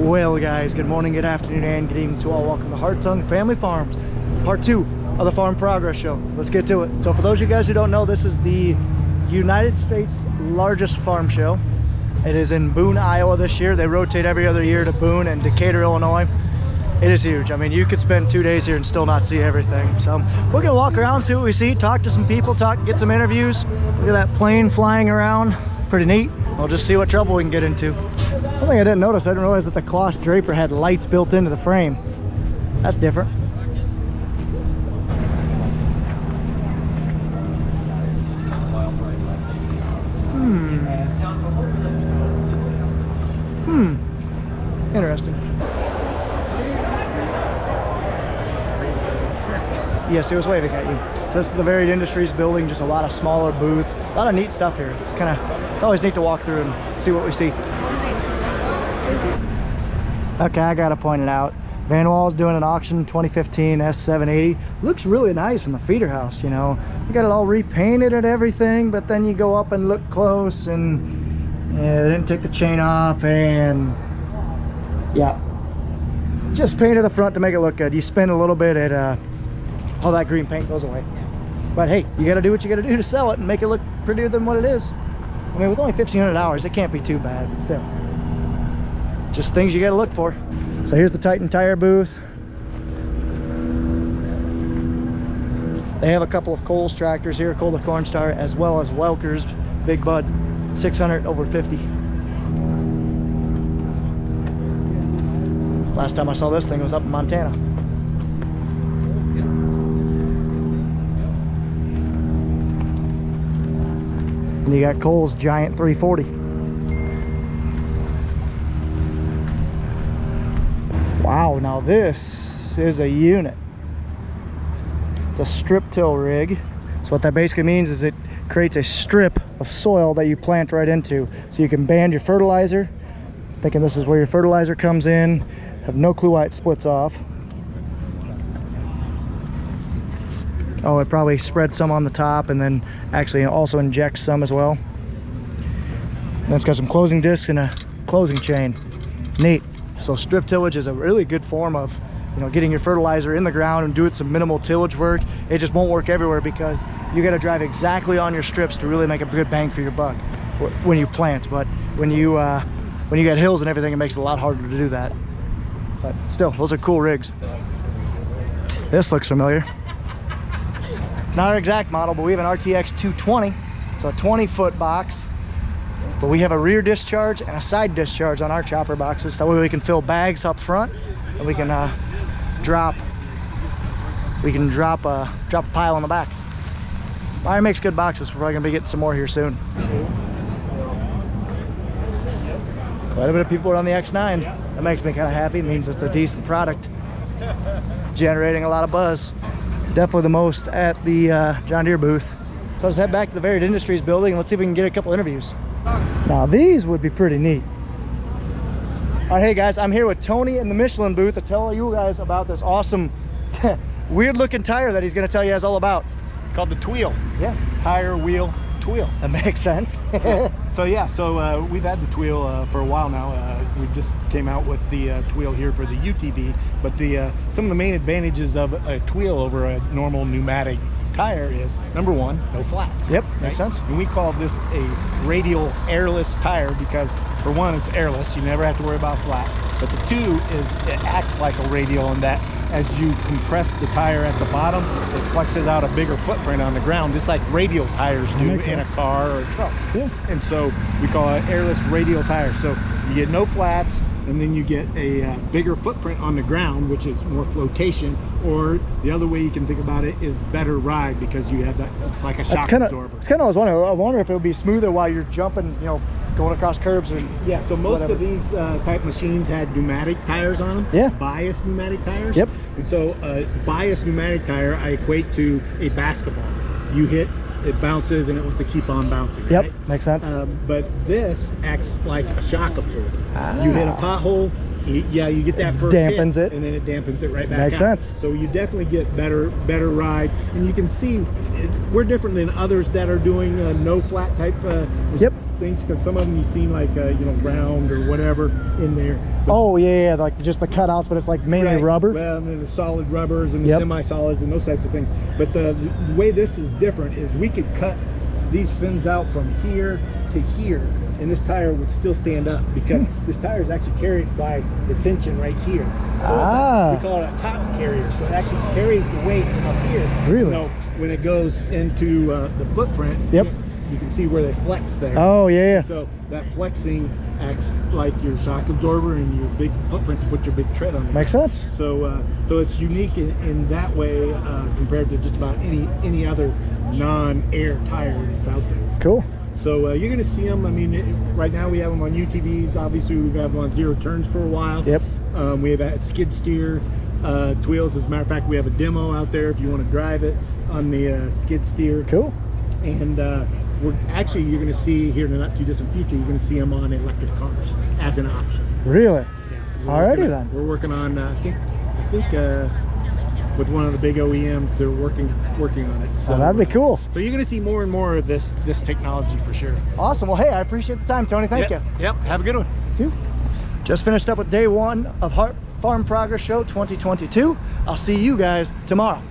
Well guys, good morning, good afternoon, and good evening to all. Welcome to Hartung Family Farms, part 2 of the Farm Progress Show. Let's get to it. So for those of you guys who don't know, this is the United States largest farm show. It is in Boone, Iowa this year. They rotate every other year to Boone and Decatur, Illinois. It is huge. I mean, you could spend 2 days here and still not see everything. So we're gonna walk around, see what we see, talk to some people, get some interviews. Look at that plane flying around, pretty neat. We'll just see what trouble we can get into. One thing I didn't notice, I didn't realize that the cloth draper had lights built into the frame. That's different. Interesting. Yes, he was waving at you. So this is the Varied Industries building, just a lot of smaller booths, a lot of neat stuff here. It's always neat to walk through and see what we see. Okay, I gotta point it out. Van Wall's doing an auction, 2015 S780. Looks really nice from the feeder house, you know. You got it all repainted and everything, but then you go up and look close and they didn't take the chain off, and yeah, just painted the front to make it look good. You spend a little bit at all that green paint goes away. But hey, you gotta do what you gotta do to sell it and make it look prettier than what it is. I mean, with only 1,500 hours, it can't be too bad, but still. Just things you gotta look for. So here's the Titan tire booth. They have a couple of Coles tractors here, Kohler Cornstar, as well as Welker's Big Buds, 600 over 50. Last time I saw this thing was up in Montana. And you got Cole's Giant 340. Wow, now this is a unit. It's a strip till rig. So what that basically means is it creates a strip of soil that you plant right into. So you can band your fertilizer. Thinking this is where your fertilizer comes in. Have no clue why it splits off. Oh, it probably spreads some on the top and then actually also injects some as well. And then it's got some closing discs and a closing chain. Neat. So strip tillage is a really good form of, you know, getting your fertilizer in the ground and doing some minimal tillage work. It just won't work everywhere because you got to drive exactly on your strips to really make a good bang for your buck when you plant. But when you get hills and everything, it makes it a lot harder to do that. But still, those are cool rigs. This looks familiar. It's not our exact model, but we have an RTX 220, so a 20-foot box. But we have a rear discharge and a side discharge on our chopper boxes. That way we can fill bags up front, and we can drop a pile on the back. Meyer makes good boxes. We're probably gonna be getting some more here soon. Quite a bit of people are on the X9. That makes me kind of happy. It means it's a decent product, generating a lot of buzz. Definitely the most at the John Deere booth. So let's head back to the Varied Industries building and let's see if we can get a couple interviews. Now these would be pretty neat. All right, hey guys, I'm here with Tony in the Michelin booth to tell you guys about this awesome, weird looking tire that he's gonna tell you guys all about. Called the Tweel. Yeah. Tire, wheel, Tweel. That makes sense. so we've had the Tweel for a while now. We just came out with the Tweel here for the UTV, but some of the main advantages of a Tweel over a normal pneumatic tire is, number one, no flats. Yep, right? makes sense. And we call this a radial airless tire because, for one, it's airless. You never have to worry about flat. But the two is it acts like a radial in that as you compress the tire at the bottom, it flexes out a bigger footprint on the ground, just like radial tires do in a car or a truck. Yeah. And so we call it airless radial tire. So you get no flats, and then you get a bigger footprint on the ground, which is more flotation. Or the other way you can think about it is better ride, because you have that, it's like a shock absorber. It's kind of, I wonder if it would be smoother while you're jumping, you know, going across curbs or yeah. So most of these type machines had pneumatic tires on them. Yeah. Biased pneumatic tires. Yep. And so biased pneumatic tire I equate to a basketball. You hit, it bounces, and it wants to keep on bouncing. Yep, right? makes sense. But this acts like a shock absorber. You hit a pothole, you get that first dampens hit, it, and then it dampens it right back Makes out. sense. So you definitely get better ride, and you can see we're different than others that are doing no flat type. Yep. things, because some of them you've seen like you know, round or whatever in there. But, oh yeah, like just the cutouts, but it's like mainly rubber. Well, and then the solid rubbers and the Yep. semi-solids and those types of things. But the way this is different is we could cut these fins out from here to here, and this tire would still stand up, because this tire is actually carried by the tension right here. So we call it a top carrier, so it actually carries the weight from up here. Really? You know, when it goes into the footprint, Yep. you can see where they flex there. Oh yeah. So that flexing acts like your shock absorber and your big footprint to put your big tread on there. Makes sense. So so it's unique in that way compared to just about any other non-air tire that's out there. Cool. So you're going to see them. I mean, right now we have them on UTVs. Obviously, we've had them on zero turns for a while. Yep. We have at skid steer, Tweels. As a matter of fact, we have a demo out there if you want to drive it on the skid steer. Cool. And we're actually, you're going to see here in the not too distant future, you're going to see them on electric cars as an option. Really? Yeah. Alrighty then. We're working on. I think with one of the big OEMs, they're working on it. So that'd be cool. So you're going to see more and more of this technology for sure. Awesome. Well, hey, I appreciate the time, Tony. Thank you. Yep. Have a good one. You too. Just finished up with day 1 of Farm Progress Show 2022. I'll see you guys tomorrow.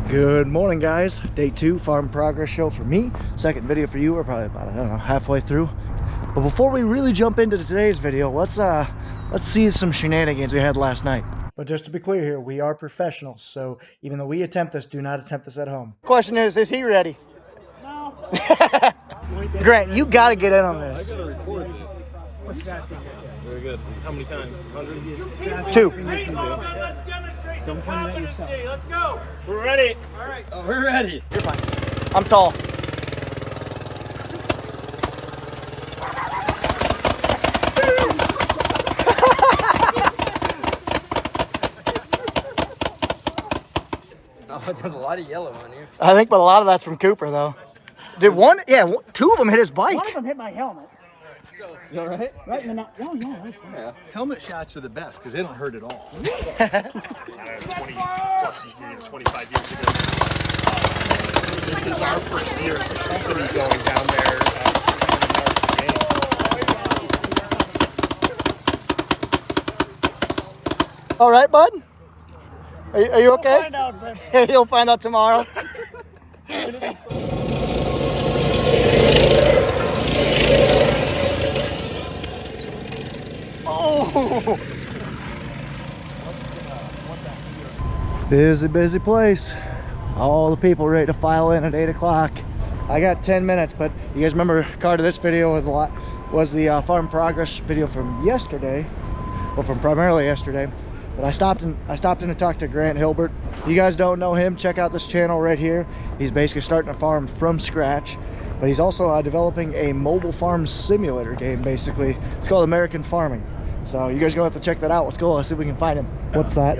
Good morning, guys. Day 2 Farm Progress Show for me. Second video for you. We're probably about, I don't know, halfway through. But before we really jump into today's video, let's see some shenanigans we had last night. But just to be clear here, we are professionals, so even though we attempt this, do not attempt this at home. Question is he ready? No. Grant, you gotta get in on this. I gotta record this. What's that thing? Very good. How many times? 100? 2. Hey, come on, let's demonstrate some competency. Let's go. We're ready. All right. Oh, we're ready. You're fine. I'm tall. Oh, there's a lot of yellow on here. I think, but a lot of that's from Cooper, though. Did one? Yeah, 2 of them hit his bike. One of them hit my helmet. You all right? Right in the nut. Oh, yeah, that's fine. Yeah. Helmet shots are the best because they don't hurt at all. 20 plus years, 25 years ago. This is our first year as a company going down there. All right, bud? Are you okay? Find out, Ben. You'll find out tomorrow. Oh! Busy place. All the people ready to file in at 8 o'clock. I got 10 minutes, but you guys remember part of this video was the Farm Progress video from yesterday, well, from primarily yesterday. But I stopped in to talk to Grant Hilbert. You guys don't know him, check out this channel right here. He's basically starting a farm from scratch, but he's also developing a mobile farm simulator game, basically. It's called American Farming. So you guys are gonna have to check that out. Let's go, let's see if we can find him. What's that?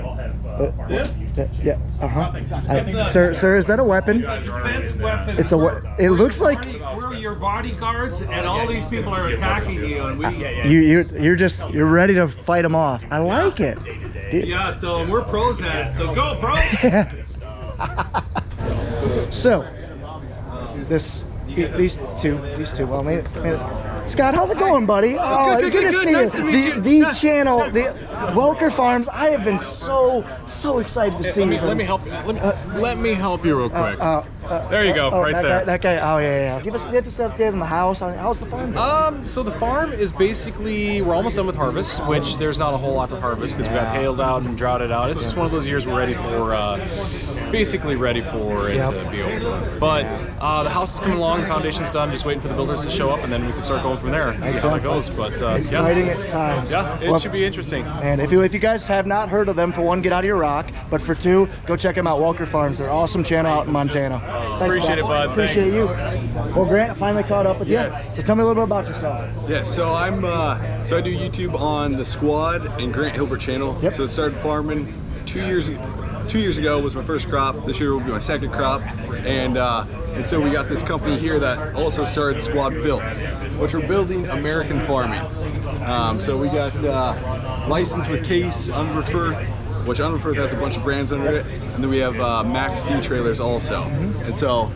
This? Yeah, uh-huh. Sir, is that a weapon? Defense weapon. It's it looks like We're your bodyguards, and all these people are attacking you, and you're ready to fight them off. I like it. yeah. So we're pros at it. So go, bro. So these two. Well, maybe. Scott, how's it going, buddy? Oh, good, to see nice to meet you. The channel, the Welker Farms. I have been so excited to see you. Let me help you. Let me help you real quick. There you go, right there. That guy. Oh yeah. Give us an update on the house. How's the farm? So the farm is basically, we're almost done with harvest, which there's not a whole lot to harvest because we got hailed out and droughted out. It's just one of those years we're ready for, basically ready for it to be over. But the house is coming along, foundation's done, just waiting for the builders to show up, and then we can start going from there and see how it goes. But exciting at times. Yeah, it should be interesting. And if you guys have not heard of them, for one, get out of your rock. But for two, go check them out, Welker Farms. They're an awesome channel out in Montana. Thanks, appreciate it, bud. Appreciate Thanks. you. Well, Grant, I finally caught up with you. So tell me a little bit about yourself. Yes, so I do YouTube on the Squad and Grant Hilbert channel. Yep. So I started farming 2 years ago was my first crop. This year will be my second crop, and so we got this company here that also started Squad Built, which we're building American farming. So we got licensed with Case, Unverfirth, which Unverfirth has a bunch of brands under it, and then we have Max D trailers also. And so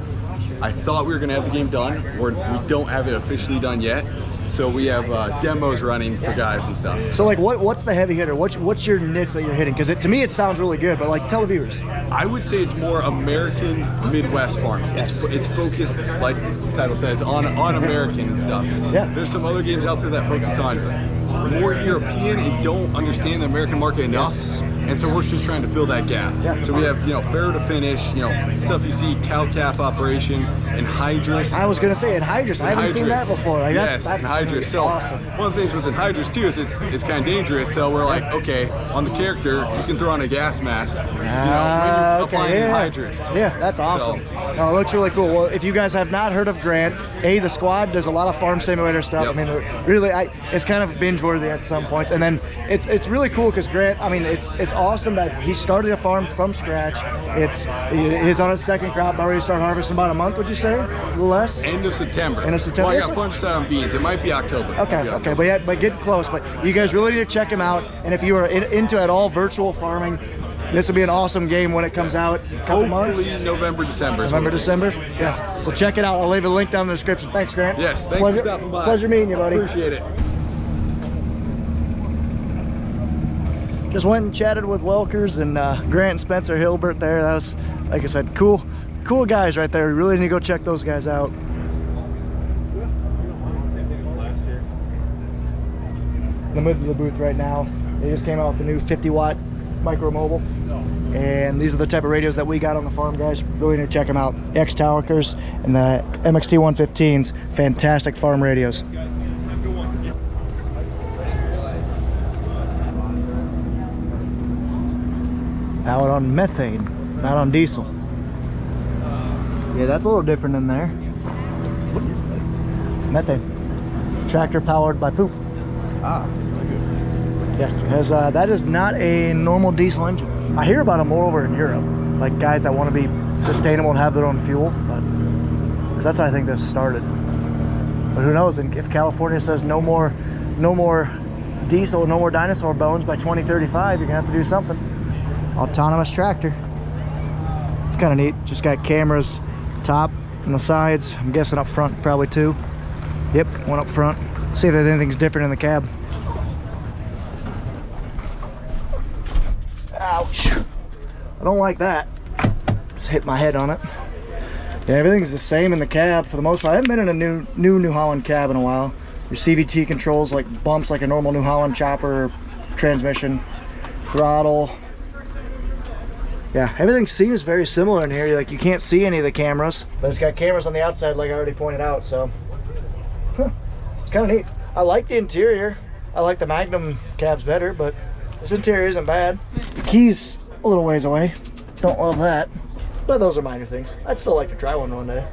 I thought we were going to have the game done, or we don't have it officially done yet. So we have demos running for guys and stuff. So like, what's the heavy hitter? What's your niche that you're hitting? Because to me it sounds really good, but like, tell the viewers. I would say it's more American Midwest farms. It's focused, like the title says, on American and stuff. Yeah. There's some other games out there that focus on more European and don't understand the American market enough. And so we're just trying to fill that gap. Yeah. So we have, farrow to finish, stuff you see, cow-calf operation, and hydrous. I was gonna say anhydrous. I haven't seen that before. Like, yes, that's anhydrous. So awesome. one of the things with anhydrous too is it's kind of dangerous. So we're like, okay, on the character, you can throw on a gas mask, when you're applying anhydrous. Yeah, that's awesome. No, it looks really cool. Well, if you guys have not heard of Grant, the squad does a lot of farm simulator stuff. Yep. I mean, really, it's kind of binge worthy at some points. And then it's really cool because Grant, I mean, it's awesome that he started a farm from scratch. He's on his second crop, already started harvesting about a month, would you say? A little less? End of September. End of September. Well, I got fungicide on beans. It might be October. Okay, but getting close. But you guys really need to check him out. And if you are into at all virtual farming, this will be an awesome game when it comes out in a couple months. Hopefully November, December. December? Yes. So check it out. I'll leave a link down in the description. Thanks, Grant. Yes, thanks for stopping by. Pleasure meeting you, buddy. Appreciate it. Just went and chatted with Welkers and Grant and Spencer Hilbert there. That was, like I said, cool guys right there. You really need to go check those guys out. In the middle of the booth right now. They just came out with the new 50-watt micro mobile. And these are the type of radios that we got on the farm, guys. Really need to check them out. X-Towers and the MXT 115s. Fantastic farm radios. Powered on methane, not on diesel. Yeah, that's a little different in there. What is that? Methane. Tractor powered by poop. Ah. Yeah, because that is not a normal diesel engine. I hear about them more over in Europe, like guys that want to be sustainable and have their own fuel, but because that's how I think this started. But who knows? And if California says no more diesel, no more dinosaur bones by 2035, you're gonna have to do something. Autonomous tractor. It's kind of neat. Just got cameras top and the sides. I'm guessing up front probably too. Yep, one up front. See if there's anything's different in the cab. Ouch. I don't like that. Just hit my head on it. Yeah, everything's the same in the cab for the most part. I haven't been in a New Holland cab in a while. Your CVT controls like bumps like a normal New Holland chopper transmission. Throttle. Yeah, everything seems very similar in here. Like, you can't see any of the cameras, but it's got cameras on the outside like I already pointed out, so it's kind of neat. I like the interior. I like the Magnum cabs better, but this interior isn't bad. The key's a little ways away. Don't love that, but those are minor things. I'd still like to try one day.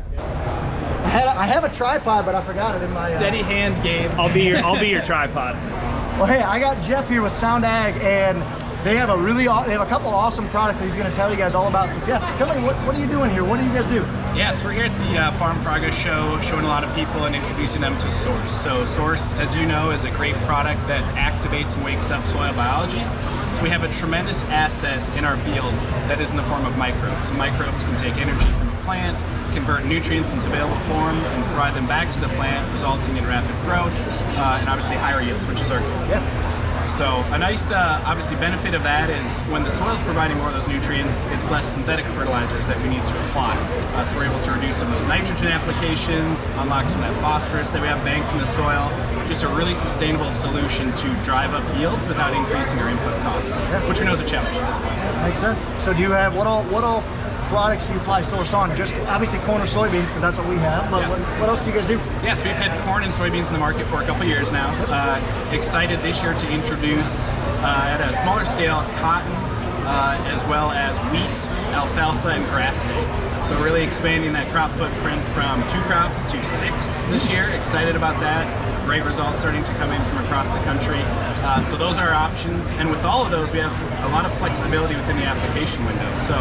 I have a tripod, but I forgot it in my Steady hand, Gabe. I'll be your tripod. Well, hey, I got Jeff here with Sound Ag, and they have a couple awesome products that he's going to tell you guys all about. So Jeff, tell me, what are you doing here? What do you guys do? Yeah, so we're here at the Farm Progress Show, showing a lot of people and introducing them to Source. So Source, as you know, is a great product that activates and wakes up soil biology. So we have a tremendous asset in our fields that is in the form of microbes. So microbes can take energy from a plant, convert nutrients into available form, and provide them back to the plant, resulting in rapid growth and obviously higher yields, which is our goal. Yeah. So a nice, obviously, benefit of that is when the soil is providing more of those nutrients, it's less synthetic fertilizers that we need to apply. So we're able to reduce some of those nitrogen applications, unlock some of that phosphorus that we have banked in the soil. Just a really sustainable solution to drive up yields without increasing our input costs, which we know is a challenge at this point. Makes sense. So do you have, what all products do you apply Source on? Just obviously corn or soybeans, because that's what we have, but what else do you guys do? Yeah, so we've had corn and soybeans in the market for a couple years now. Excited this year to introduce at a smaller scale cotton, as well as wheat, alfalfa, and grass hay. So really expanding that crop footprint from 2 crops to 6 this year. Excited about that. Great results starting to come in from across the country. So those are our options. And with all of those, we have a lot of flexibility within the application window. So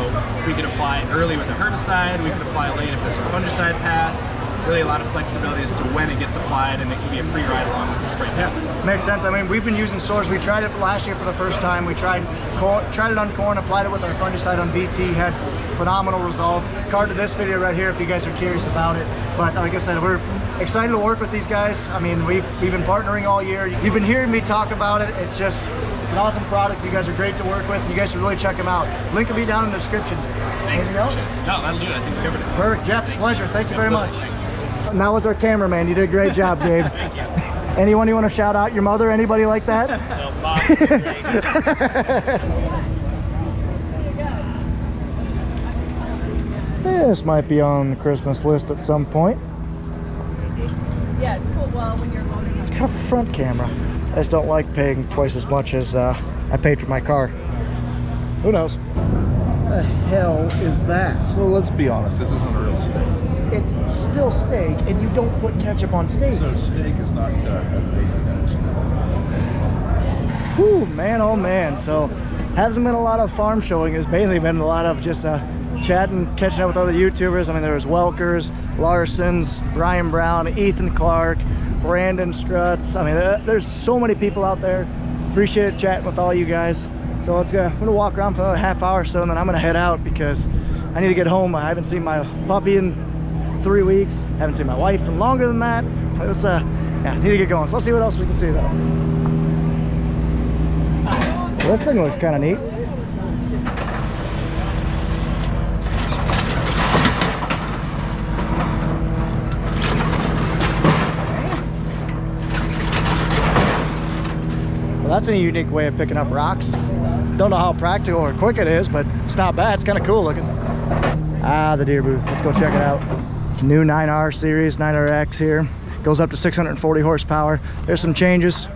we could apply early with a herbicide, we could apply late if there's a fungicide pass. really a lot of flexibility as to when it gets applied, and it can be a free ride along with the spray paints. Makes sense. I mean, we've been using source. We tried it last year for the first time. We tried it on corn, applied it with our fungicide on VT, had phenomenal results. Card to this video right here if you guys are curious about it. But like I said, we're excited to work with these guys. I mean, we've been partnering all year. You've been hearing me talk about it. It's an awesome product. You guys are great to work with. You guys should really check them out. Link will be down in the description. Thanks. Anything else? No, that'll do it. I think we covered it. Perfect. Jeff, pleasure. Thank you very much. Thanks. And that was our cameraman. You did a great job, Gabe. Thank you. Anyone you want to shout out? Your mother? Anybody like that? No, Mom's great. This might be on the Christmas list at some point. Yeah, it's cool. Well, when you're loading up. It's got a front camera. I just don't like paying twice as much as I paid for my car. Who knows? What the hell is that? Well, let's be honest, this isn't a real steak. It's still steak, and you don't put ketchup on steak. So steak is not Whew, man, oh man. So, hasn't been a lot of farm showing. It's mainly been a lot of just chatting, catching up with other YouTubers. I mean, there was Welkers, Larsons, Brian Brown, Ethan Clark, Brandon Strutz. I mean, there's so many people out there. Appreciate chatting with all you guys. So I'm gonna walk around for another half hour or so, and then I'm gonna head out because I need to get home. I haven't seen my puppy in 3 weeks. Haven't seen my wife in longer than that. It's yeah, need to get going. So let's see what else we can see though. Well, this thing looks kind of neat. Well, that's a unique way of picking up rocks. Don't know how practical or quick it is, but it's not bad. It's kind of cool looking. Ah, the Deere booth. Let's go check it out. New 9R series, 9RX here. Goes up to 640 horsepower. There's some changes.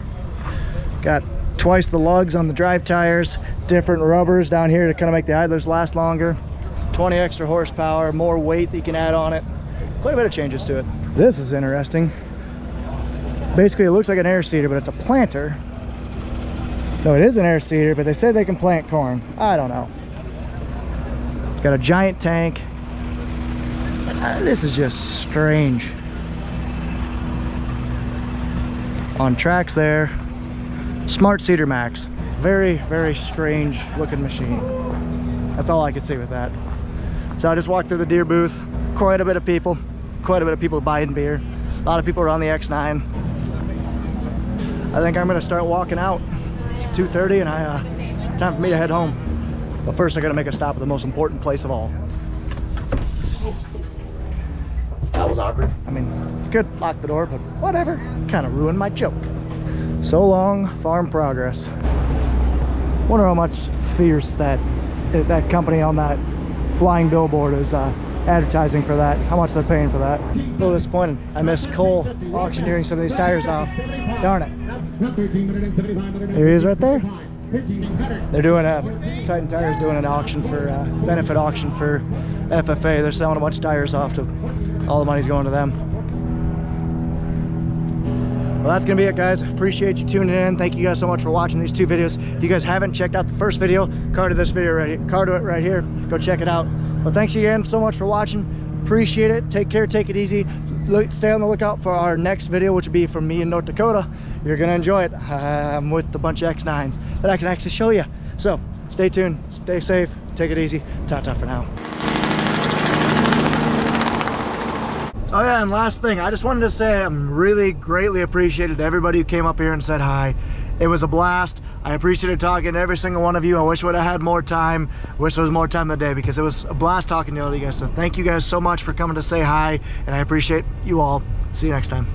Got twice the lugs on the drive tires, different rubbers down here to kind of make the idlers last longer. 20 extra horsepower, more weight that you can add on it. Quite a bit of changes to it. This is interesting. Basically, it looks like an air seeder, but it's a planter. No, it is an air seeder, but they say they can plant corn. I don't know. It's got a giant tank. This is just strange. On tracks there. Smart Seeder Max. Very, very strange looking machine. That's all I could see with that. So I just walked through the Deere booth. Quite a bit of people buying beer. A lot of people are on the X9. I think I'm gonna start walking out. It's 2:30 and time for me to head home. But first I gotta make a stop at the most important place of all. That was awkward. I mean, could lock the door, but whatever. Kind of ruined my joke. So long, farm progress. Wonder how much fierce that company on that flying billboard is advertising for that. How much they're paying for that. A little disappointed. I missed Cole auctioneering some of these tires off. Darn it. There he is right there. They're doing Titan Tires doing an auction for benefit auction for FFA. They're selling a bunch of tires off to all the money's going to them. Well, that's gonna be it, guys. Appreciate you tuning in. Thank you guys so much for watching these two videos. If you guys haven't checked out the first video, card to this video right here. Go check it out. Well, thanks again so much for watching. Appreciate it. Take care, take it easy. Stay on the lookout for our next video, which will be from me in North Dakota. You're gonna enjoy it. I'm with a bunch of X9s that I can actually show you. So stay tuned, stay safe, take it easy. Ta-ta for now. Oh yeah, and last thing, I just wanted to say I'm really greatly appreciated to everybody who came up here and said hi. It was a blast. I appreciated talking to every single one of you. I wish I would have had more time. Wish there was more time in the day because it was a blast talking to all you guys. So thank you guys so much for coming to say hi, and I appreciate you all. See you next time.